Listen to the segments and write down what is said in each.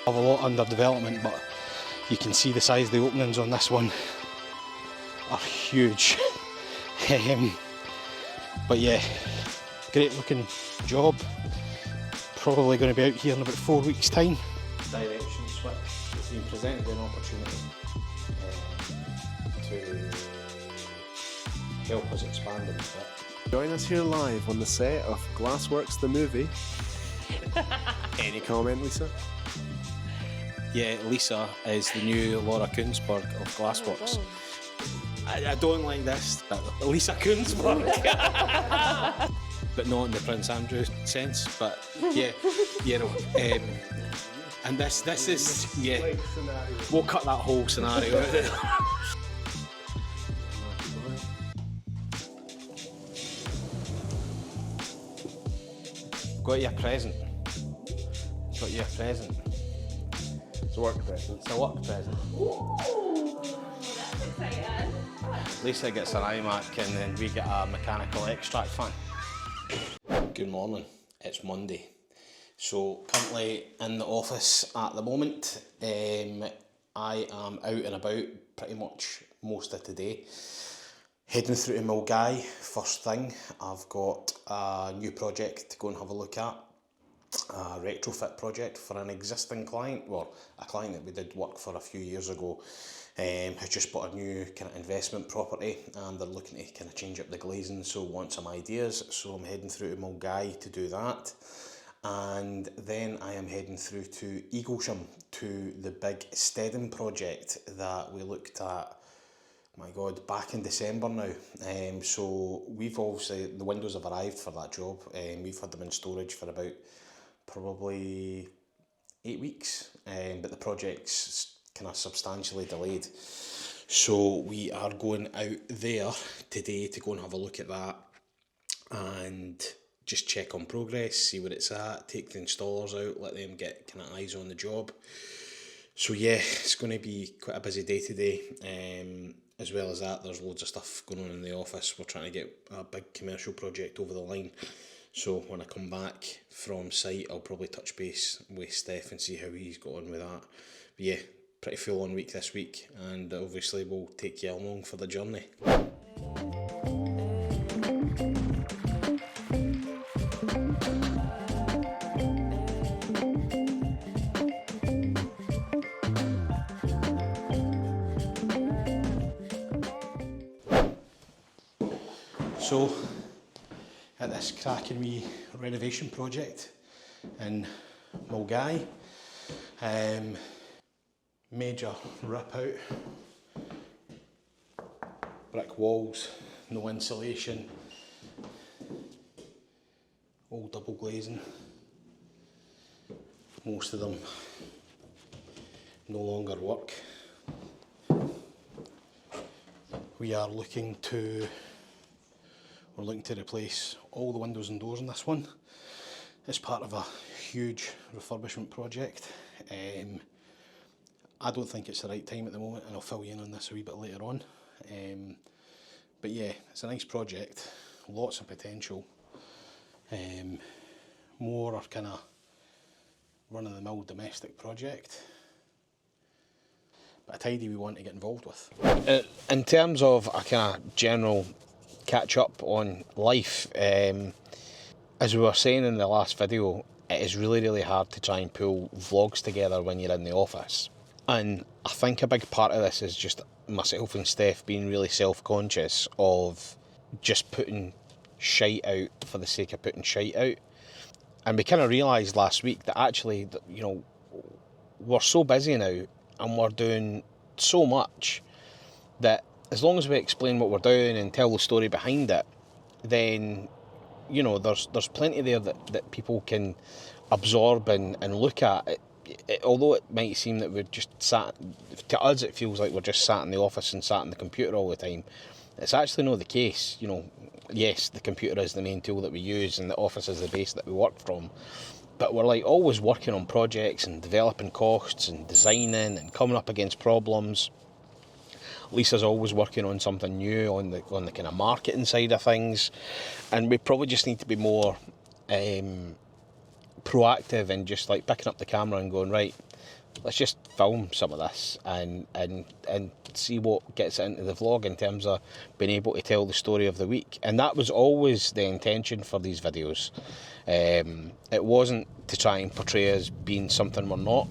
have a lot under development, but you can see the size of the openings on this one are huge. But yeah, great looking job. Probably going to be out here in about 4 weeks' time. Direction switch. It's been presented an opportunity to help us expand a bit. Join us here live on the set of Glass Worx the movie. Any comment, Lisa? Yeah, Lisa is the new Laura Kuenssberg of Glass Worx. I don't like this, but Lisa Kuenssberg. But not in the Prince Andrew sense, but yeah, and this is, yeah, we'll cut that whole scenario out. Got you a present. Got you a present. It's a work present. It's a work present. Ooh, that's exciting. Lisa gets an iMac and then we get a mechanical extract fan. Good morning, it's Monday. So currently in the office at the moment. I am out and about pretty much most of today. Heading through to Milngavie first thing. I've got a new project to go and have a look at. A retrofit project for an existing client, well, a client that we did work for a few years ago, has just bought a new kind of investment property and they're looking to kind of change up the glazing, so want some ideas. So I'm heading through to Milngavie to do that, and then I am heading through to Eaglesham to the big steading project that we looked at, my God, back in December now. So we've obviously, the windows have arrived for that job. We've had them in storage for about probably 8 weeks, but the project's kind of substantially delayed. So we are going out there today to go and have a look at that and just check on progress, see where it's at, take the installers out, let them get kind of eyes on the job. So yeah, it's going to be quite a busy day today. As well as that, there's loads of stuff going on in the office. We're trying to get a big commercial project over the line. So when I come back from site, I'll probably touch base with Steff and see how he's got on with that. But yeah, pretty full on week this week, and obviously we'll take you along for the journey. So, at this cracking wee renovation project in Milngavie, major rip out, brick walls, no insulation, all double glazing, most of them no longer work. We're looking to replace all the windows and doors in this one. It's part of a huge refurbishment project. I don't think it's the right time at the moment, and I'll fill you in on this a wee bit later on. But yeah, it's a nice project, lots of potential. More kind of run-of-the-mill domestic project, but a tidy we want to get involved with. In terms of a kind of general catch up on life, as we were saying in the last video, it is really hard to try and pull vlogs together when you're in the office, and I think a big part of this is just myself and Steff being really self-conscious of just putting shite out for the sake of putting shite out. And we kind of realised last week that actually, you know, we're so busy now and we're doing so much that as long as we explain what we're doing and tell the story behind it, then, you know, there's plenty there that people can absorb and look at. Although it might seem that we're just sat, to us it feels like we're just sat in the office and sat on the computer all the time. It's actually not the case. You know, yes, the computer is the main tool that we use and the office is the base that we work from, but we're like always working on projects and developing costs and designing and coming up against problems. Lisa's always working on something new on the kind of marketing side of things, and we probably just need to be more proactive and just like picking up the camera and going, right, let's just film some of this and see what gets it into the vlog in terms of being able to tell the story of the week. And that was always the intention for these videos. It wasn't to try and portray us being something we're not,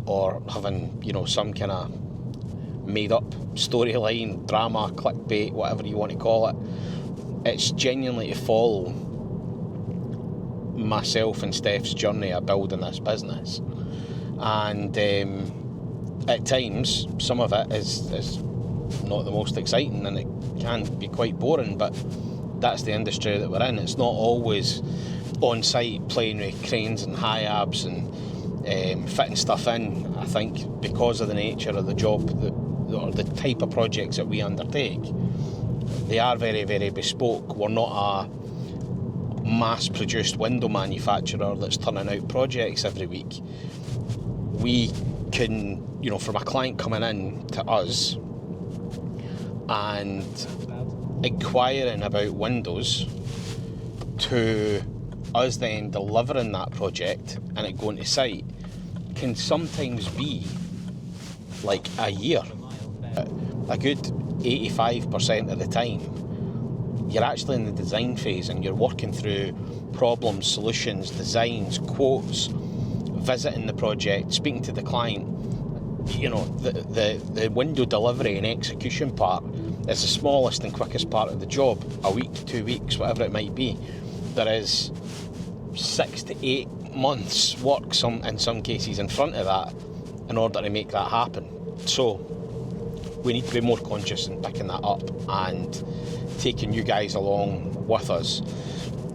or having, you know, some kind of made up storyline, drama, clickbait, whatever you want to call it. It's genuinely to follow myself and Steff's journey of building this business. And at times, some of it is not the most exciting, and it can be quite boring, but that's the industry that we're in. It's not always on site playing with cranes and high abs and fitting stuff in. I think because of the nature of the job or the type of projects that we undertake, they are very, very bespoke. We're not a mass-produced window manufacturer that's turning out projects every week. We can, you know, from a client coming in to us and inquiring about windows to us then delivering that project and it going to site can sometimes be like a year. A good 85% of the time you're actually in the design phase and you're working through problems, solutions, designs, quotes, visiting the project, speaking to the client. You know, the window delivery and execution part is the smallest and quickest part of the job. A week, 2 weeks, whatever it might be. There is 6 to 8 months work in some cases in front of that in order to make that happen. So we need to be more conscious in picking that up and taking you guys along with us.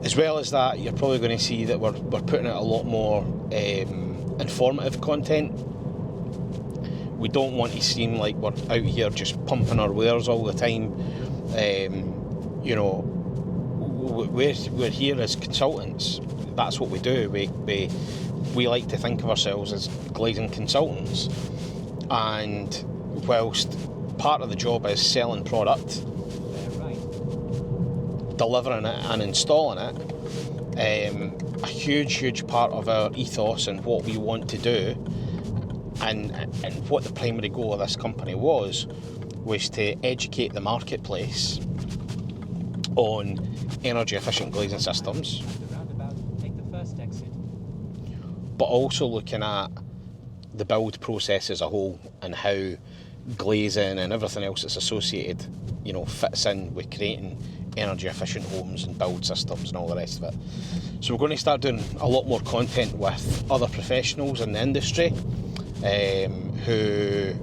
As well as that, you're probably going to see that we're putting out a lot more informative content. We don't want to seem like we're out here just pumping our wares all the time. You know, we're here as consultants. That's what we do. We like to think of ourselves as glazing consultants. And whilst part of the job is selling product, delivering it and installing it, a huge part of our ethos and what we want to do and what the primary goal of this company was to educate the marketplace on energy efficient glazing systems, but also looking at the build process as a whole and how glazing and everything else that's associated, you know, fits in with creating energy efficient homes and build systems and all the rest of it. So we're going to start doing a lot more content with other professionals in the industry who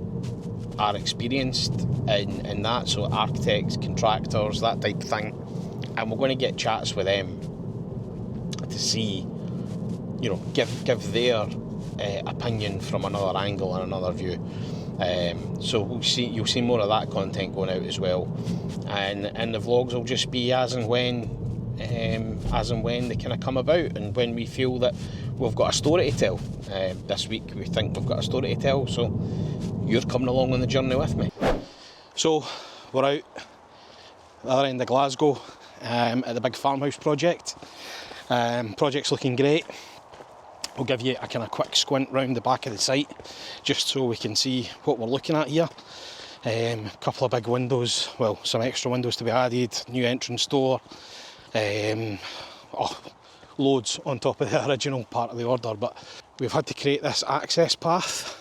are experienced in that, so architects, contractors, that type of thing, and we're going to get chats with them to see, you know, give their opinion from another angle and another view. So you'll see more of that content going out as well, and the vlogs will just be as and when they kind of come about and when we feel that we've got a story to tell. This week we think we've got a story to tell, so you're coming along on the journey with me. So we're out the other end of Glasgow at the big farmhouse project. Project's looking great. We'll give you a kind of quick squint round the back of the site just so we can see what we're looking at here. A couple of big windows, well, some extra windows to be added, new entrance door, loads on top of the original part of the order, but we've had to create this access path.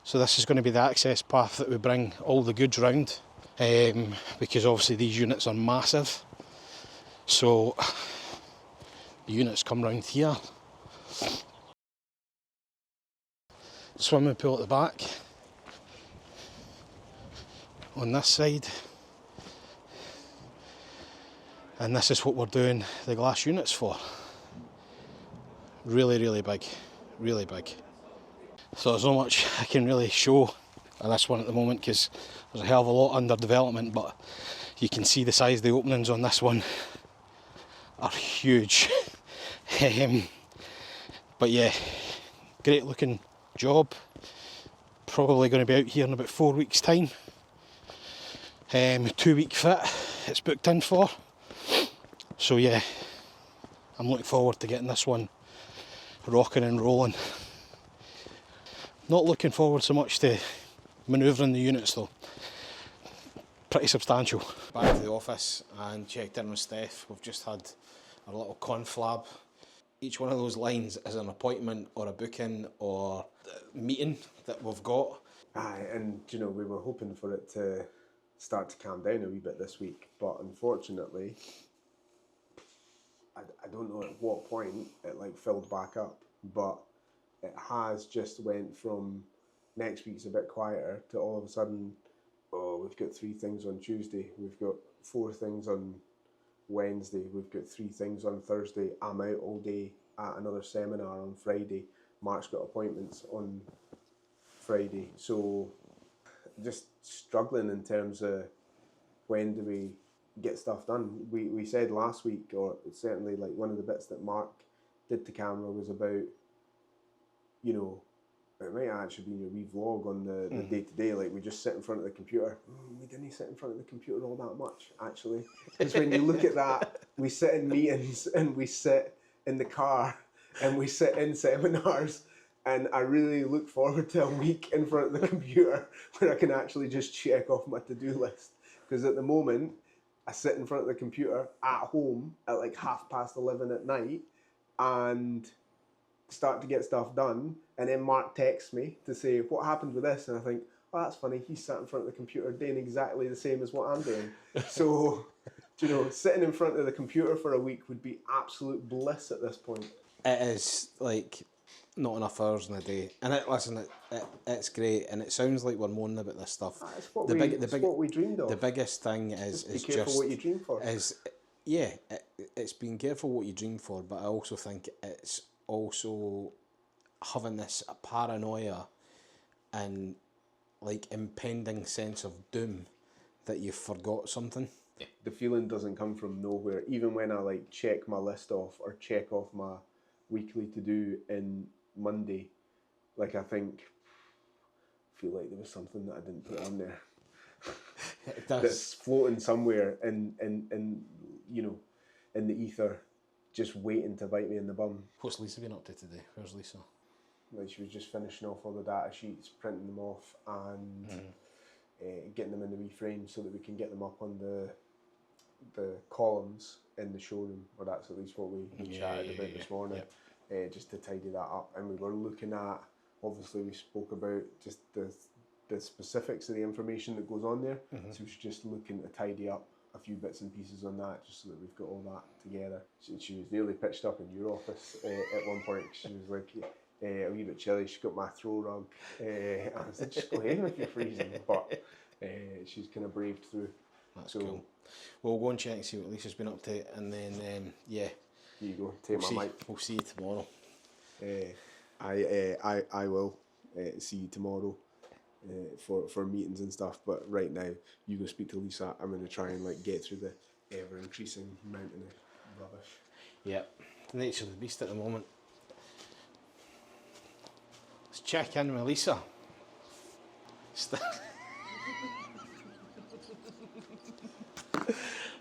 So this is going to be the access path that we bring all the goods round, because obviously these units are massive. So the units come round here. Swimming pool at the back. On this side. And this is what we're doing the glass units for. Really, really big. Really big. So there's not much I can really show on this one at the moment because there's a hell of a lot under development, but you can see the size of the openings on this one are huge. But yeah, great looking job. Probably going to be out here in about 4 weeks' time. 2 week fit it's booked in for. So yeah, I'm looking forward to getting this one rocking and rolling. Not looking forward so much to manoeuvring the units though. Pretty substantial. Back to the office and checked in with Steph. We've just had our little conflab. Each one of those lines is an appointment or a booking or a meeting that we've got. Aye, and you know, we were hoping for it to start to calm down a wee bit this week, but unfortunately, I don't know at what point it like filled back up, but it has just went from next week's a bit quieter to all of a sudden, oh, we've got 3 things on Tuesday, we've got 4 things on Wednesday, we've got 3 things on Thursday, I'm out all day at another seminar on Friday, Mark's got appointments on Friday, so just struggling in terms of when do we get stuff done. We said last week, or certainly like one of the bits that Mark did to camera was about, you know, it might actually be in your wee vlog on the day-to-day, like we just sit in front of the computer. We didn't sit in front of the computer all that much, actually. Because when you look at that, we sit in meetings and we sit in the car and we sit in seminars, and I really look forward to a week in front of the computer where I can actually just check off my to-do list. Because at the moment, I sit in front of the computer at home at like 11:30 at night and start to get stuff done, and then Mark texts me to say, what happened with this? And I think, oh, that's funny, he's sat in front of the computer doing exactly the same as what I'm doing. So, you know, sitting in front of the computer for a week would be absolute bliss at this point. It is like not enough hours in a day, and it's great, and it sounds like we're moaning about this stuff. It's what we dreamed of. The biggest thing is be careful what you dream for. It's being careful what you dream for, but I also think it's also having this paranoia and like impending sense of doom that you've forgot something. The feeling doesn't come from nowhere. Even when I like check my list off or check off my weekly to do in Monday, like I feel like there was something that I didn't put on there. That's floating somewhere in you know, in the ether, just waiting to bite me in the bum. What's Lisa been up to today? Where's Lisa? Like she was just finishing off all the data sheets, printing them off, and getting them in the wee frame so that we can get them up on the columns in the showroom, or that's at least what we chatted about this morning. Just to tidy that up. And we were looking at, obviously we spoke about just the specifics of the information that goes on there, so we're just looking to tidy up a few bits and pieces on that, just so that we've got all that together. She was nearly pitched up in your office at one point. She was like a wee bit chilly, she got my throw rug. I was like, just go in if you're freezing, but she's kind of braved through. That's cool. Well, we'll go and check and see what Lisa's been up to, and then here you go, take my mic. We'll see you tomorrow. I will see you tomorrow for meetings and stuff, but right now you go speak to Lisa. I'm going to try and like get through the ever increasing mountain of rubbish. Yep, the nature of the beast at the moment. Let's check in with Lisa.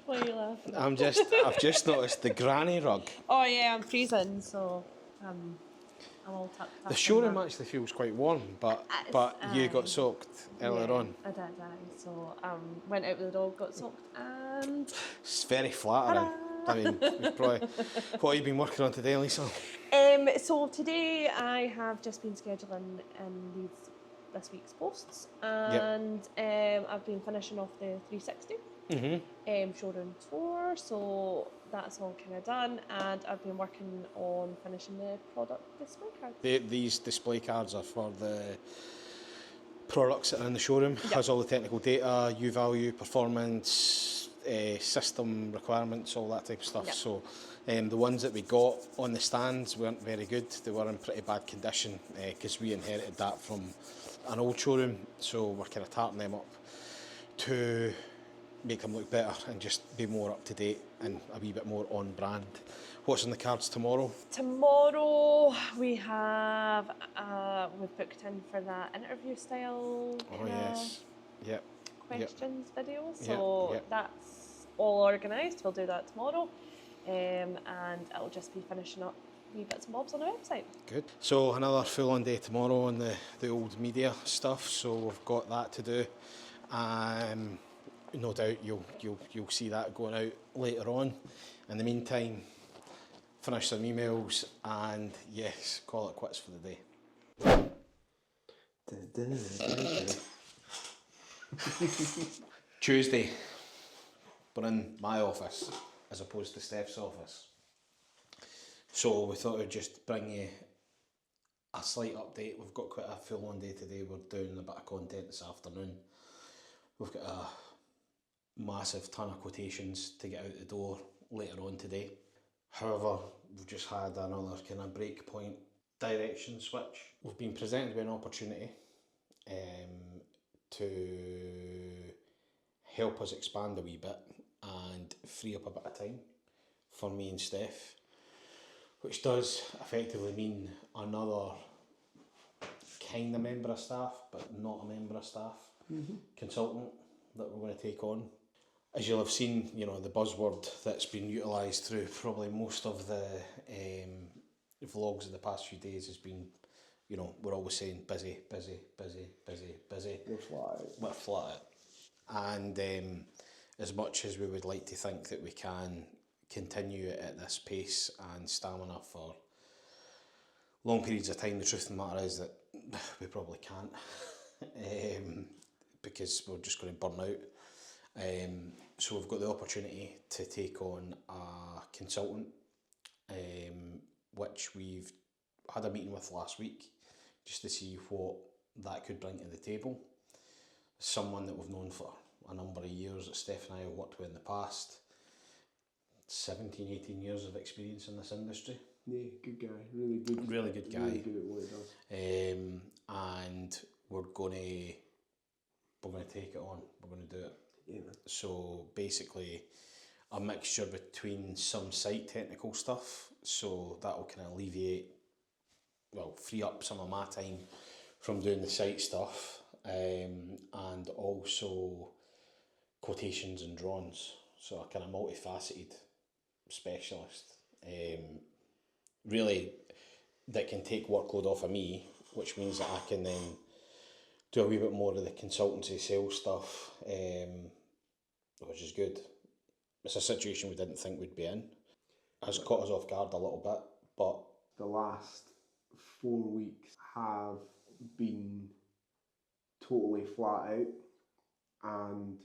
Why are you laughing? I've just noticed the granny rug. Oh yeah, I'm freezing, so I'm all tucked up. The showroom actually feels quite warm, but you got soaked earlier on. I did, so went out with the dog, got soaked, and It's very flattering. I mean, probably. What have you been working on today, Lisa? So today I have just been scheduling in this week's posts, and I've been finishing off the 360 showroom tour, so that's all kind of done, and I've been working on finishing the product display cards. These display cards are for the products that are in the showroom. Has all the technical data, U-value, performance, system requirements, all that type of stuff. So the ones that we got on the stands weren't very good. They were in pretty bad condition because we inherited that from an old showroom, so we're kind of tarting them up to make them look better and just be more up to date and a wee bit more on brand. What's on the cards tomorrow? Tomorrow we have we've booked in for that interview style questions video, so that's all organised. We'll do that tomorrow. and it'll just be finishing up wee bits and bobs on the website. Good. So another full-on day tomorrow on the old media stuff. So we've got that to do. No doubt you'll see that going out later on. In the meantime, finish some emails and yes, call it quits for the day. Tuesday, we're in my office as opposed to Steff's office. So we thought we'd just bring you a slight update. We've got quite a full on day today. We're doing a bit of content this afternoon. We've got a massive ton of quotations to get out the door later on today. However, we've just had another kind of breakpoint direction switch. We've been presented with an opportunity to help us expand a wee bit and free up a bit of time for me and Steff, which does effectively mean another kind of member of staff, but not a member of staff, consultant that we're going to take on. As you'll have seen, you know, the buzzword that's been utilised through probably most of the vlogs of the past few days has been, you know, we're always saying busy, busy, busy, busy, busy. We're flat out. And as much as we would like to think that we can continue it at this pace and stamina for long periods of time, the truth of the matter is that we probably can't, because we're just going to burn out. So we've got the opportunity to take on a consultant, which we've had a meeting with last week just to see what that could bring to the table. Someone that we've known for a number of years, that Steph and I have worked with in the past. 17, 18 years of experience in this industry. Yeah, good guy, really good. Really good guy. Really good at what he does. And we're going to take it on. We're going to do it. Yeah, man. So basically, a mixture between some site technical stuff, so that will kind of alleviate, well, free up some of my time from doing the site stuff, and also quotations and drawings. So a kind of multifaceted specialist, really, that can take workload off of me, which means that I can then do a wee bit more of the consultancy sales stuff, which is good. It's a situation we didn't think we'd be in. Has caught us off guard a little bit, but the last 4 weeks have been totally flat out, and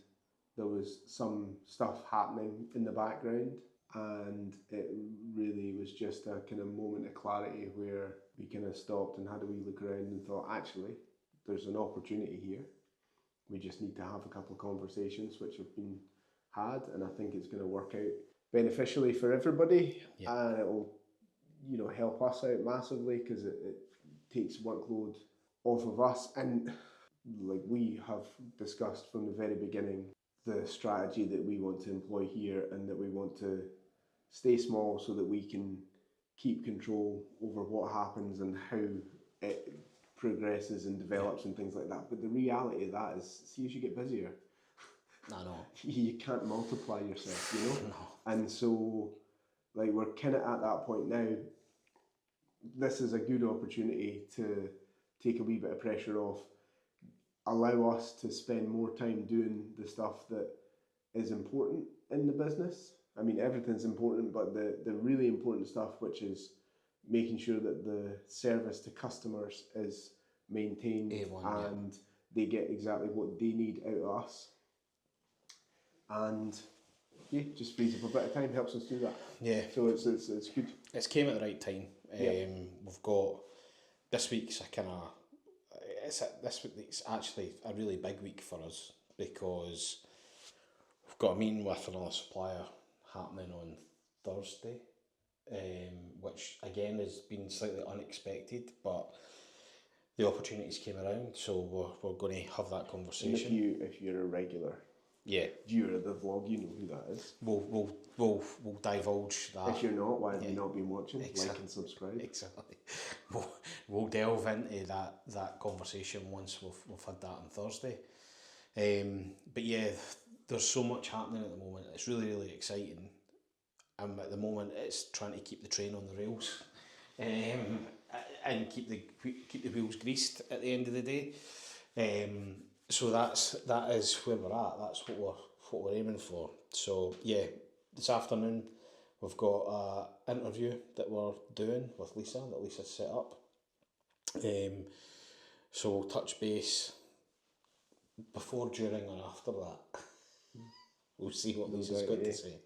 there was some stuff happening in the background, and it really was just a kind of moment of clarity where we kind of stopped and had a wee look around and thought, actually, there's an opportunity here. We just need to have a couple of conversations which have been had, and I think it's going to work out beneficially for everybody. Yeah. And it'll, you know, help us out massively because it takes workload off of us. And like we have discussed from the very beginning, the strategy that we want to employ here, and that we want to stay small so that we can keep control over what happens and how it progresses and develops and things like that. But the reality of that is, see, as you get busier, I know. you can't multiply yourself, you know? No. And so, like, we're kind of at that point now. This is a good opportunity to take a wee bit of pressure off, allow us to spend more time doing the stuff that is important in the business. I mean, everything's important, but the really important stuff, which is making sure that the service to customers is maintained A1, and they get exactly what they need out of us. And yeah, just frees up a bit of time, helps us do that. Yeah. So it's good. It's came at the right time. We've got this week's a kind of this week's actually a really big week for us, because we've got a meeting with another supplier happening on Thursday, which again has been slightly unexpected, but the opportunities came around, so we're going to have that conversation. And if you're a regular viewer of the vlog, you know who that is. We'll divulge that. If you're not, why have you not been watching? Exactly. Like and subscribe. Exactly. We'll delve into that conversation once we've had that on Thursday. But yeah, there's so much happening at the moment. It's really, really exciting. At the moment, it's trying to keep the train on the rails, and keep the wheels greased at the end of the day. So that is where we're at. That's what we're aiming for. So yeah, this afternoon we've got an interview that we're doing with Lisa, that Lisa's set up. So we'll touch base before, during and after that. We'll see what Lisa's got to say.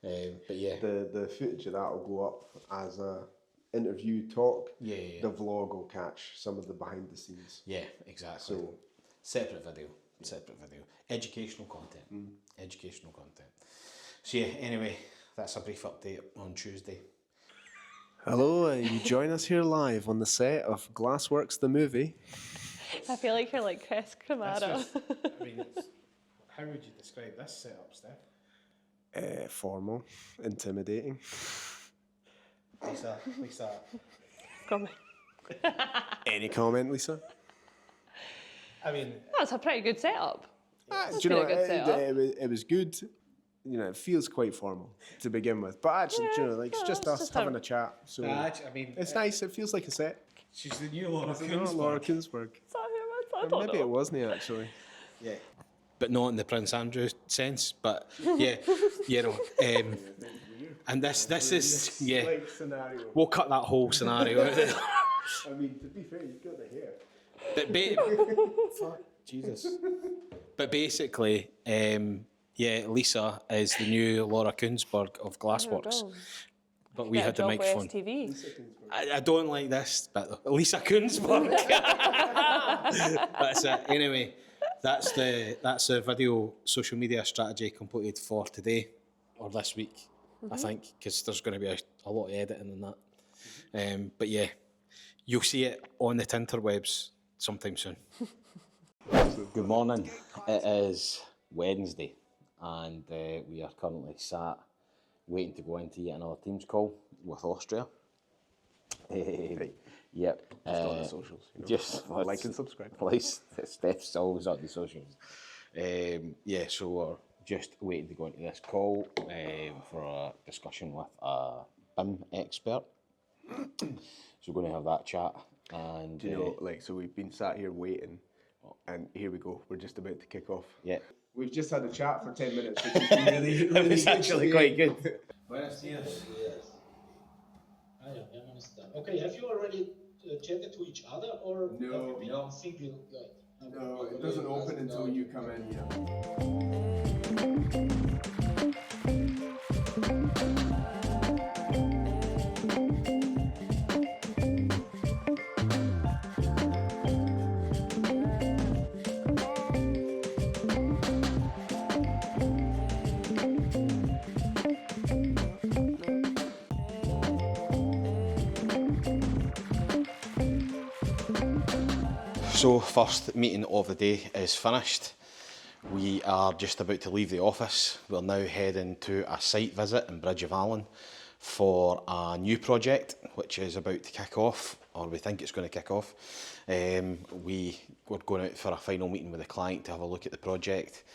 But yeah. The footage of that will go up as a interview talk. Yeah. The vlog will catch some of the behind the scenes. Yeah, exactly. So separate video. Educational content. Educational content. So yeah, anyway, that's a brief update on Tuesday. Hello, you join us here live on the set of Glass Worx the movie. I feel like you're like Chris Camaro. How would you describe this setup, Steph? Formal, intimidating. Lisa. Comment. Any comment, Lisa? I mean, That's a pretty good setup. Do you know, a good setup. it was good. You know, it feels quite formal to begin with, but actually, do you know, like it's just us having a chat. So I mean, it's nice. It feels like a set. she's the new Laura Is it not Laura Kuenssberg? Is that who I don't Maybe know. it wasn't actually. Yeah. But not in the Prince Andrew sense. But yeah, you know. And this is Like scenario. We'll cut that whole scenario out. I mean, to be fair, you've got the hair. But fuck, Jesus. But basically, yeah, Lisa is the new Laura Kuenssberg of Glass Worx. But we had the microphone. TV. I don't like this, but Lisa Kuenssberg. That's it. Anyway, that's the video social media strategy completed for today or this week, I think, because there's going to be a lot of editing in that. But yeah, you'll see it on the interwebs sometime soon. Good morning. It is Wednesday, and we are currently sat waiting to go into yet another Teams call with Austria. Yep. Just on the socials. You know? Just like and subscribe. Please. Steph's always on the socials. Yeah, so we're just waiting to go into this call for a discussion with a BIM expert. So we're going to have that chat. And Do you know, like, so we've been sat here waiting, and here we go. We're just about to kick off. yeah. We've just had a chat for 10 minutes, which is really, It was actually quite good. Buenos dias. I understand. Okay, have you already chatted to each other, or No, have you been no. single? Like, No, it doesn't open until you come in here. So first meeting of the day is finished. We are just about to leave the office. We're now heading to a site visit in Bridge of Allan for a new project which is about to kick off, or we think it's going to kick off. We're going out for a final meeting with the client to have a look at the project,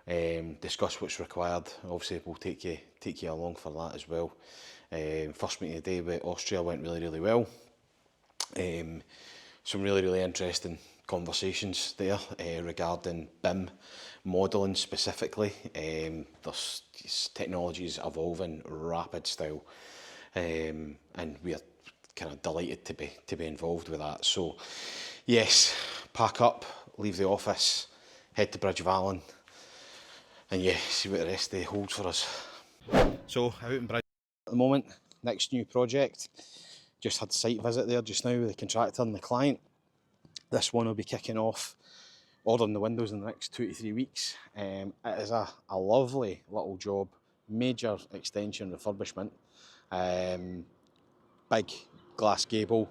discuss what's required. Obviously we'll take you along for that as well. First meeting of the day with Austria went really well. Some really interesting conversations there regarding BIM modelling specifically. There's technologies evolving rapid style, and we are kind of delighted to be involved with that. So yes, pack up, leave the office, head to Bridge of Allan, and yeah, see what the rest of the day holds for us. So out in Bridge at the moment, next new project. Just had a site visit there just now with the contractor and the client. This one will be kicking off, ordering the windows in the next 2 to 3 weeks. It is a lovely little job, major extension refurbishment. Big glass gable,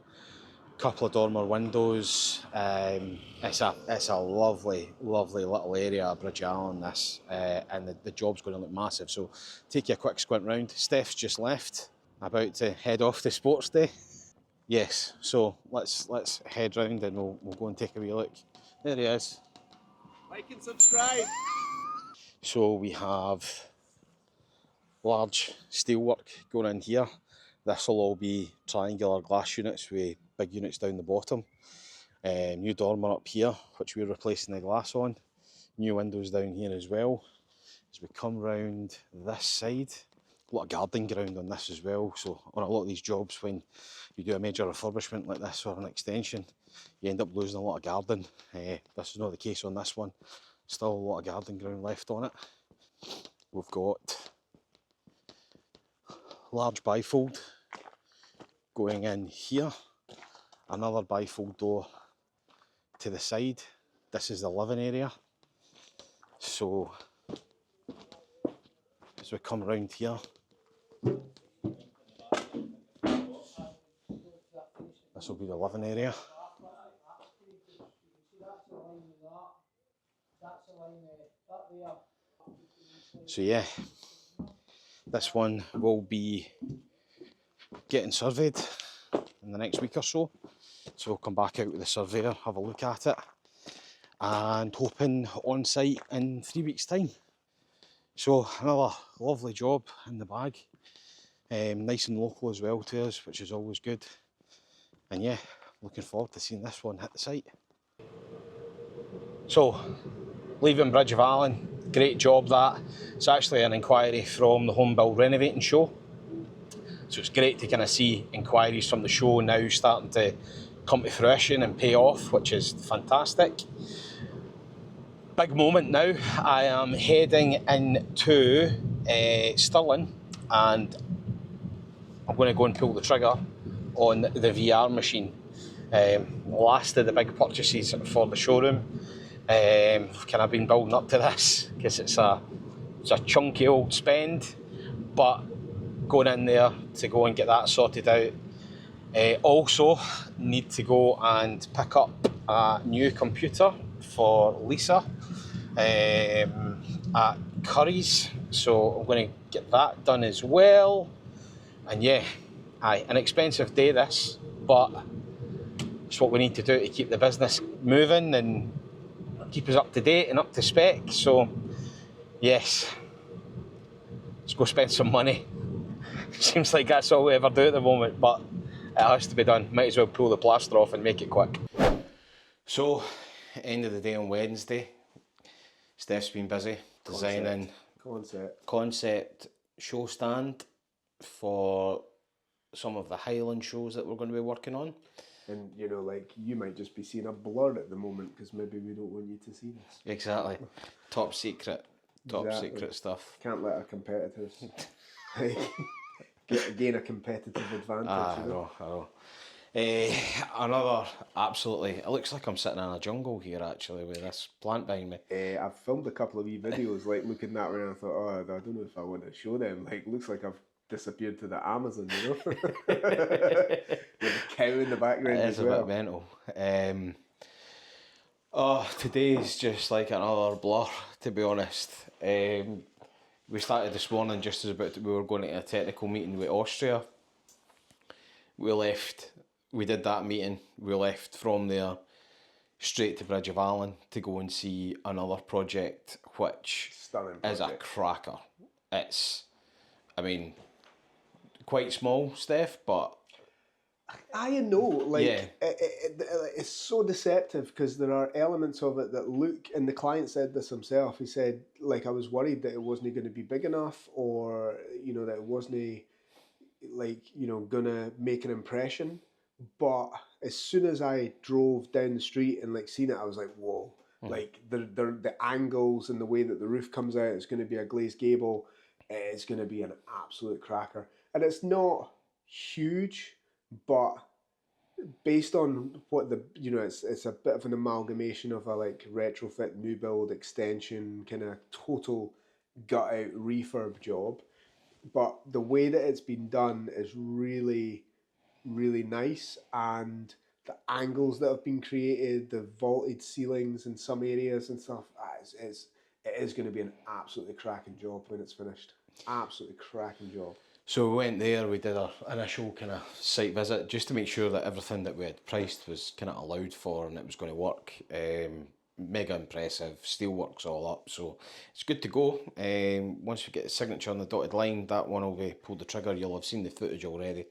couple of dormer windows. It's a lovely little area of Bridge of Allan, this, and the job's going to look massive. So take you a quick squint round. Steph's just left, about to head off to Sports Day. Yes, so let's head round and we'll go and take a wee look. There he is. Like and subscribe. So we have large steelwork going in here. This will all be triangular glass units with big units down the bottom. New dormer up here, which we're replacing the glass on. New windows down here as well. As we come round this side, a lot of gardening ground on this as well. So on a lot of these jobs, when you do a major refurbishment like this or an extension, you end up losing a lot of garden. This is not the case on this one. Still a lot of garden ground left on it. We've got large bifold going in here, another bifold door to the side. This is the living area. So as we come around here, this will be the living area. So yeah, this one will be getting surveyed in the next week or so. So we'll come back out with the surveyor, have a look at it, and hoping on site in 3 weeks' time. So another lovely job in the bag, nice and local as well to us, which is always good. And yeah, looking forward to seeing this one hit the site. So, leaving Bridge of Allan, great job that. It's actually an inquiry from the Home Build Renovating Show. So it's great to kind of see inquiries from the show now starting to come to fruition and pay off, which is fantastic. Big moment now. I am heading into Stirling, and I'm going to go and pull the trigger on the VR machine. Last of the big purchases for the showroom. Kind of been building up to this because it's a chunky old spend, but going in there to go and get that sorted out. Also need to go and pick up a new computer for Lisa at Curry's, so I'm going to get that done as well. And yeah, an expensive day this, but it's what we need to do to keep the business moving and keep us up to date and up to spec. So yes, let's go spend some money. Seems like that's all we ever do at the moment, but it has to be done. Might as well pull the plaster off and make it quick. So, end of the day on Wednesday. Steff's been busy designing concept show stand for some of the Highland shows that we're going to be working on. And you know, like, you might just be seeing a blur at the moment because maybe we don't want you to see this. Exactly. Top secret secret stuff. Can't let our competitors gain a competitive advantage. I know. Another absolutely, it looks like I'm sitting in a jungle here actually with this plant behind me. I've filmed a couple of wee videos like looking that way and I thought, oh, I don't know if I want to show them. Like, looks like I've disappeared to the Amazon, you know. With a cow in the background. It is as well. A bit mental. Today's just like another blur, to be honest. We started this morning just as about we were going to a technical meeting with Austria. We did that meeting, we left from there straight to Bridge of Allan to go and see another project which is a cracker. It's, I mean, quite small, Steph, but I know, like, it's so deceptive because there are elements of it that look, and the client said this himself, he said, like, I was worried that it wasn't going to be big enough, or, you know, that it wasn't, like, you know, going to make an impression. But as soon as I drove down the street and, like, seen it, I was like, whoa. Like, the angles and the way that the roof comes out, it's going to be a glazed gable, it's going to be an absolute cracker. And it's not huge, but based on what you know, it's a bit of an amalgamation of a, like, retrofit, new build, extension, kind of total gut out refurb job. But the way that it's been done is really, really nice, and the angles that have been created, the vaulted ceilings in some areas and stuff, it is going to be an absolutely cracking job when it's finished. Absolutely cracking job. So we went there, we did our initial kind of site visit just to make sure that everything that we had priced was kind of allowed for and it was going to work. mega impressive. Steelwork's all up, so it's good to go. Once we get the signature on the dotted line, that one will be pulled the trigger. You'll have seen the footage already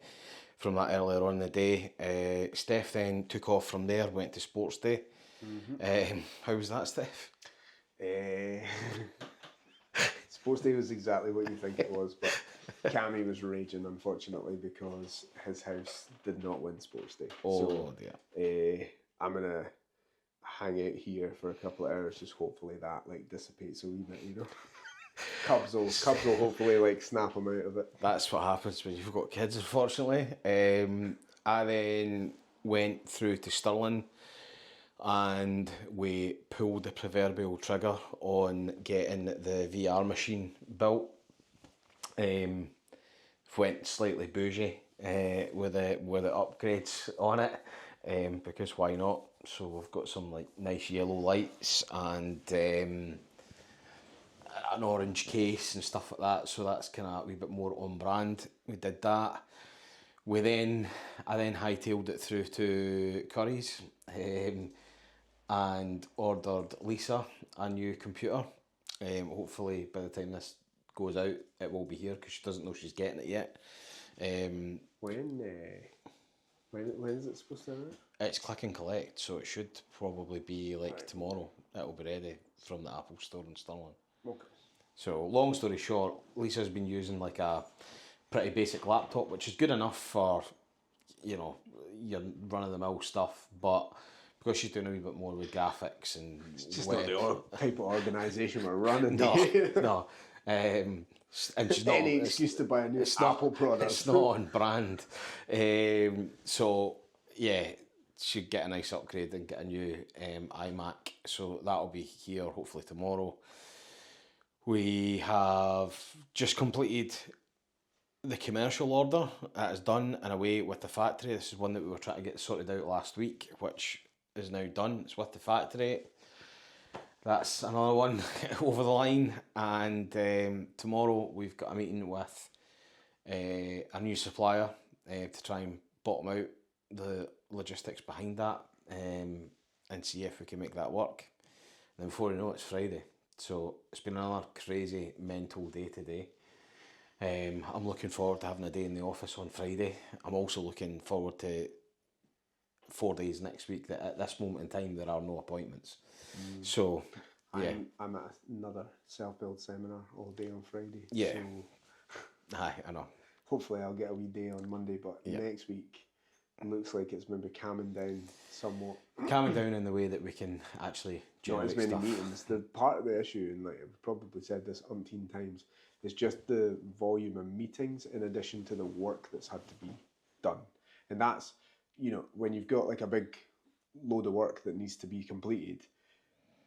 from that earlier on in the day. Steph then took off from there, went to Sports Day. How was that, Steph? Sports Day was exactly what you think it was, but Cammy was raging, unfortunately, because his house did not win Sports Day. Oh dear. I'm gonna hang out here for a couple of hours, just hopefully that like dissipates a wee bit, you know. Cubs will hopefully like snap him out of it. That's what happens when you've got kids, unfortunately. I then went through to Stirling and we pulled the proverbial trigger on getting the VR machine built. Went slightly bougie with the upgrades on it, because why not? So we've got some like nice yellow lights and an orange case and stuff like that, so that's kind of a wee bit more on brand. We did that. I then hightailed it through to Curry's and ordered Lisa a new computer. Hopefully by the time this goes out it will be here, because she doesn't know she's getting it yet. When is it supposed to arrive? It's click and collect, so it should probably be like tomorrow. It'll be ready from the Apple store in Stirling. Okay. So long story short, Lisa's been using like a pretty basic laptop, which is good enough for, you know, your run-of-the-mill stuff, but because she's doing a wee bit more with graphics and It's just web, not the type of organisation we're running. no. And she's not any excuse to buy a new Apple product. It's not on brand. So yeah, should get a nice upgrade and get a new iMac. So that'll be here hopefully tomorrow. We have just completed the commercial order. That is done and away with the factory. This is one that we were trying to get sorted out last week, which is now done. It's with the factory. That's another one over the line. And tomorrow we've got a meeting with a new supplier to try and bottom out the logistics behind that and see if we can make that work. And then before you know it, it's Friday. So it's been another crazy mental day today. I'm looking forward to having a day in the office on Friday. I'm also looking forward to 4 days next week that at this moment in time there are no appointments. So yeah, I'm at another self-build seminar all day on Friday. Yeah. So aye, I know. hopefully I'll get a wee day on Monday, but next week looks like it's maybe calming down somewhat. Calming down in the way that we can actually Not generate as many stuff. meetings. The part of the issue, and like I've probably said this umpteen times, is just the volume of meetings in addition to the work that's had to be done. And that's, you know, when you've got like a big load of work that needs to be completed,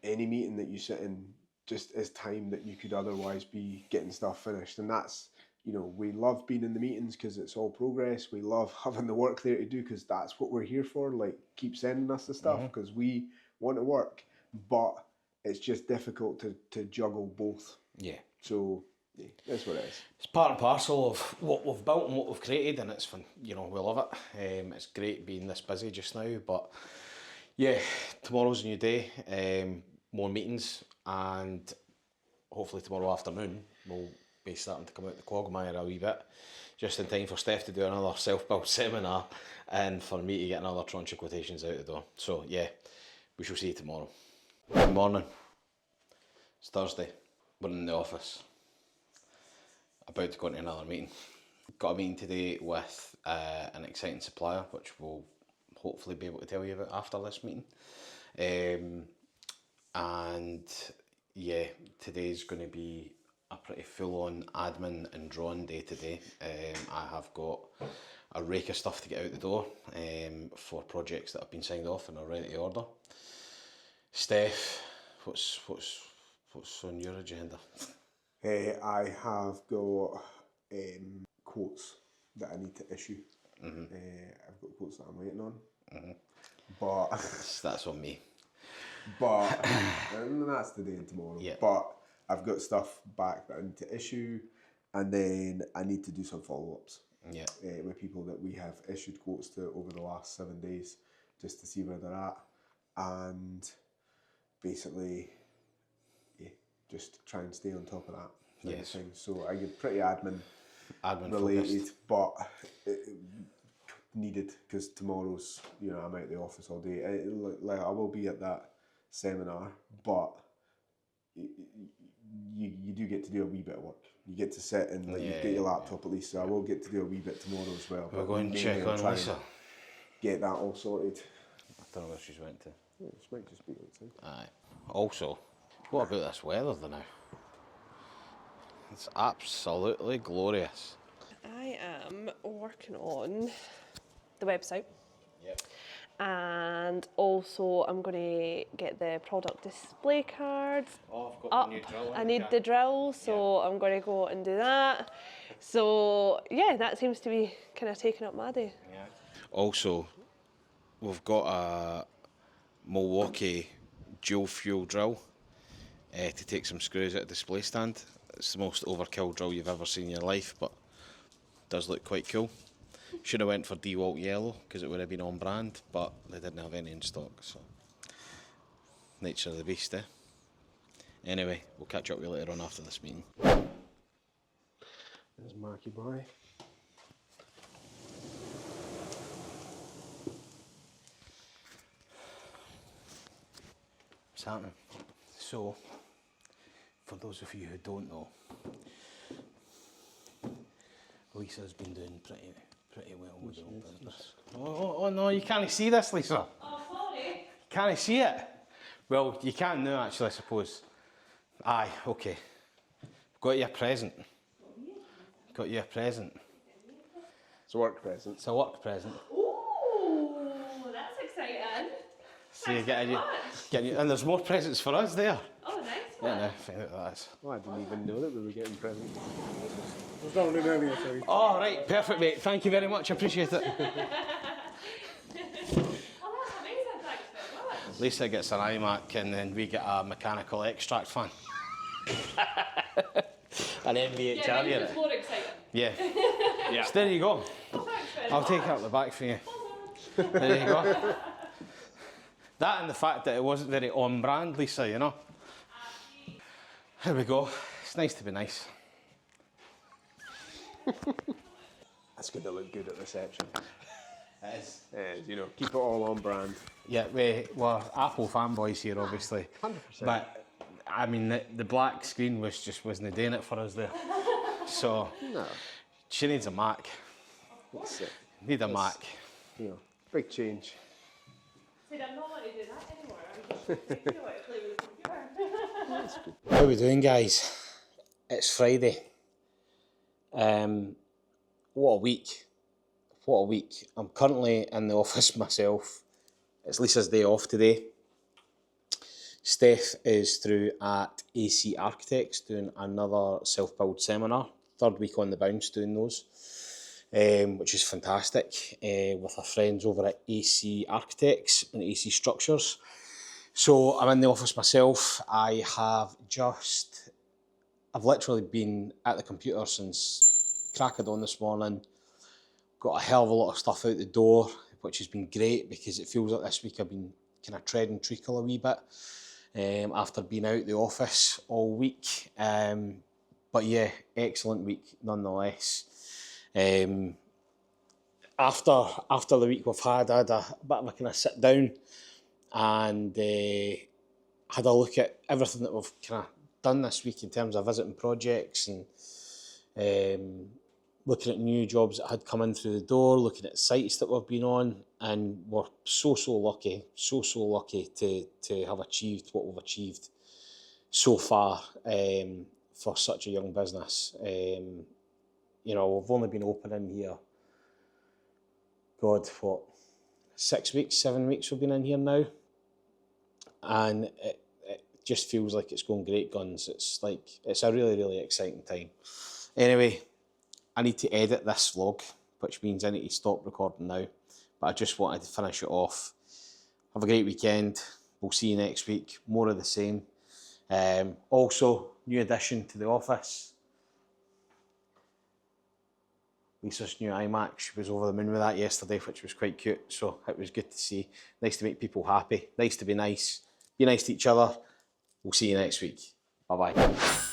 any meeting that you sit in just is time that you could otherwise be getting stuff finished. And that's, you know, we love being in the meetings because it's all progress. We love having the work there to do because that's what we're here for. Like, keep sending us the stuff because we want to work. But it's just difficult to juggle both. Yeah. So yeah, that's what it is. It's part and parcel of what we've built and what we've created, and it's fun. You know, we love it. It's great being this busy just now, but yeah, tomorrow's a new day. More meetings, and hopefully tomorrow afternoon we'll be starting to come out the quagmire a wee bit, just in time for Steph to do another self-build seminar and for me to get another tranche of quotations out the door. So yeah, we shall see you tomorrow. Good morning. It's Thursday. We're in the office. About to go into another meeting. Got a meeting today with an exciting supplier, which we'll hopefully be able to tell you about after this meeting. And yeah, today's going to be a pretty full-on admin and drawing day today. I have got a rake of stuff to get out the door for projects that have been signed off and are ready to order. Steph, what's on your agenda? I have got quotes that I need to issue. I've got quotes that I'm waiting on. But that's on me. But and that's today and tomorrow. Yeah. But I've got stuff back that I need to issue, and then I need to do some follow-ups. Yeah. With people that we have issued quotes to over the last 7 days, just to see where they're at. And basically, yeah, just try and stay on top of that. Yes. So I get pretty admin related, focused. but needed because tomorrow's, I'm out of the office all day. I will be at that seminar, but you do get to do a wee bit of work. You get to sit and you get your laptop at least, so I will get to do a wee bit tomorrow as well. We're going to check on Lisa. Get that all sorted. I don't know where she's went to. Yeah, she might just be outside. Aye. Also, what about this weather though now? It's absolutely glorious. I am working on the website. Yep. And also I'm going to get the product display cards Oh, I've got up. the new drill. I need the drill, so I'm going to go and do that. So yeah, that seems to be kind of taking up my day. Yeah. Also, we've got a Milwaukee dual fuel drill to take some screws out of the display stand. It's the most overkill drill you've ever seen in your life, but it does look quite cool. Should have went for DeWalt yellow because it would have been on brand, but they didn't have any in stock, so nature of the beast, eh? Anyway, we'll catch up with you later on after this meeting. There's Marky Boy. What's happening? So, for those of you who don't know, Lisa's been doing pretty well with the old business. Oh no, you can't see this, Lisa. Oh, sorry. Can't see it? Well, you can now, actually, I suppose. Aye, okay. Got you a present. Got you a present. It's a work present. It's a work present. Ooh, that's exciting. So you're getting you, and there's more presents for us there. Oh, nice one. Yeah, no, find out what that is. Well, I didn't even know that we were getting presents. There's not really earlier, sorry. Oh, right, perfect, mate. Thank you very much. I appreciate it. Oh, that's amazing. Thanks very much. Lisa gets an iMac and then we get a mechanical extract fan. An MV8 Yeah, Charger. it's more exciting. Yeah. Yeah. So there you go. Oh, thanks very I'll much. take it out the back for you. There you go. That and the fact that it wasn't very on brand, Lisa, you know. There we go. It's nice to be nice. That's going to look good at reception. It is. Keep it all on brand. Yeah, we're Apple fanboys here, obviously. 100%. But I mean, the black screen wasn't doing it for us there. So No. she needs a Mac. That's it. Need a Mac. Big change. Said I'm not want to do that anymore. I'm just want to play with the computer. How are we doing, guys? It's Friday. What a week. What a week. I'm currently in the office myself. It's Lisa's day off today. Steph is through at AC Architects doing another self-build seminar. Third week on the bounce doing those, which is fantastic, with our friends over at AC Architects and AC Structures. So I'm in the office myself. I've literally been at the computer since crack of dawn this morning. Got a hell of a lot of stuff out the door, which has been great because it feels like this week I've been kind of treading treacle a wee bit after being out the office all week. But yeah, excellent week nonetheless. After the week we've had, I had a bit of a kind of sit down and had a look at everything that we've kind of done this week in terms of visiting projects and looking at new jobs that had come in through the door, looking at sites that we've been on, and we're so lucky to have achieved what we've achieved so far for such a young business. We've only been open in here, 7 weeks we've been in here now, and it just feels like it's going great guns. It's a really exciting time. Anyway, I need to edit this vlog, which means I need to stop recording now, but I just wanted to finish it off. Have a great weekend. We'll see you next week. More of the same. Also, new addition to the office. Lisa's new iMac. She was over the moon with that yesterday, which was quite cute, so it was good to see. Nice to make people happy. Nice to be nice. be nice to each other. We'll see you next week. Bye bye.